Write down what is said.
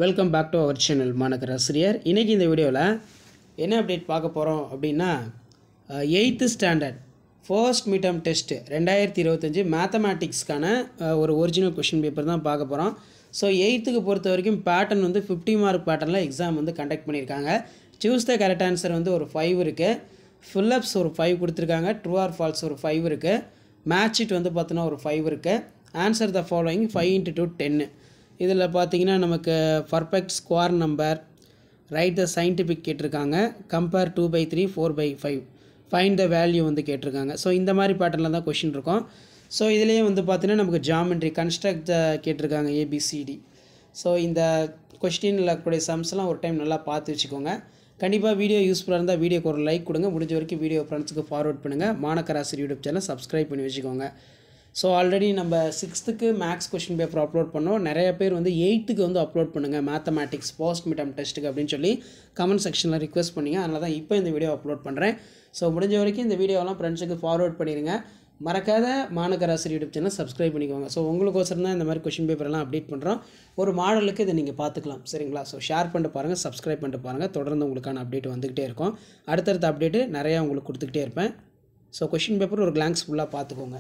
Welcome back to our channel Manakkar Asiriyar. இன்றைக்கி இந்த வீடியோவில் என்ன அப்டேட் பார்க்க போகிறோம் அப்படின்னா 8th standard first midterm test 2025 மேத்தமேட்டிக்ஸ்க்கான ஒரு ஒரிஜினல் கொஷின் பேப்பர் தான் பார்க்க போகிறோம். ஸோ 8th பொறுத்த வரைக்கும் பேட்டர்ன் வந்து 50 மார்க் பேட்டர்னில் எக்ஸாம் வந்து கண்டக்ட் பண்ணியிருக்காங்க. சூஸ் த கரெக்ட் ஆன்சர் வந்து ஒரு 5 இருக்குது, ஃபில்லப்ஸ் ஒரு 5 கொடுத்துருக்காங்க, ட்ரூ ஆர் ஃபால்ஸ் ஒரு 5 இருக்குது, மேட்ச் இட் வந்து பார்த்தோன்னா ஒரு 5 இருக்குது, ஆன்சர் த ஃபாலோயிங் 5 × 2 10. இதில் பார்த்தீங்கன்னா நமக்கு பர்ஃபெக்ட் ஸ்கொயர் நம்பர், ரைட் த சயின்டிஃபிக் கேட்டிருக்காங்க, கம்பேர் 2/3 4/5, ஃபைண்ட் த வேல்யூ வந்து கேட்டிருக்காங்க. ஸோ இந்த மாதிரி பேட்டர்னில் தான் கொஷின் இருக்கும். ஸோ இதுலேயே வந்து பார்த்தீங்கன்னா நமக்கு ஜாமெண்ட்ரி கன்ஸ்ட்ரக்ட் கேட்டிருக்காங்க ABCD. ஸோ இந்த கொஸ்டினில் இருக்கக்கூடிய சம்ஸ்லாம் ஒரு டைம் நல்லா பார்த்து வச்சுக்கோங்க. கண்டிப்பாக வீடியோ யூஸ்ஃபுல்லாக இருந்தால் வீடியோக்கு ஒரு லைக் கொடுங்க, முடிஞ்ச வரைக்கும் வீடியோ ஃப்ரெண்ட்ஸுக்கு ஃபார்வர்ட் பண்ணுங்கள். மாணக்கர் ஆசிரியர் யூடியூப் சேனல் சப்ஸ்கிரைப் பண்ணி வச்சுக்கோங்க. ஸோ ஆல்ரெடி நம்ம 6th maths question paper upload பண்ணோம். நிறைய பேர் வந்து 8th வந்து அப்லோட் பண்ணுங்கள் மேத்தமேட்டிக்ஸ் போஸ்ட் மிட்டம் டெஸ்ட்டுக்கு அப்படின்னு சொல்லி கமெண்ட் செக்ஷனில் ரிக்வெஸ்ட் பண்ணிங்க. அதனால தான் இப்போ இந்த வீடியோ அப்லோட் பண்ணுறேன். ஸோ முடிஞ்ச வரைக்கும் இந்த வீடியோலாம் ஃப்ரெண்ட்ஸுக்கு ஃபார்வர்ட் பண்ணிடுங்க. மறக்காத மாணக்கர் ஆசிரியர் யூடியூப் சேனல் சப்ஸ்கிரைப் பண்ணிக்கோங்க. ஸோ உங்களுக்கோசரம் தான் இந்த மாதிரி கொஷின் பேப்பர்லாம் அப்டேட் பண்ணுறோம். ஒரு மாடலுக்கு இதை நீங்கள் பார்த்துக்கலாம், சரிங்களா? ஸோ ஷேர் பண்ணிட்டு பாருங்கள், சப்ஸ்கிரைப் பண்ணிட்டு பாருங்கள். தொடர்ந்து உங்களுக்கான அப்டேட் வந்துக்கிட்டே இருக்கும். அடுத்தடுத்த அப்டேட்டு நிறையா உங்களுக்கு கொடுத்துக்கிட்டே இருப்பேன். ஸோ கொஷின் பேப்பர் ஒரு கிளான்ஸ் ஃபுல்லாக பார்த்துக்கோங்க.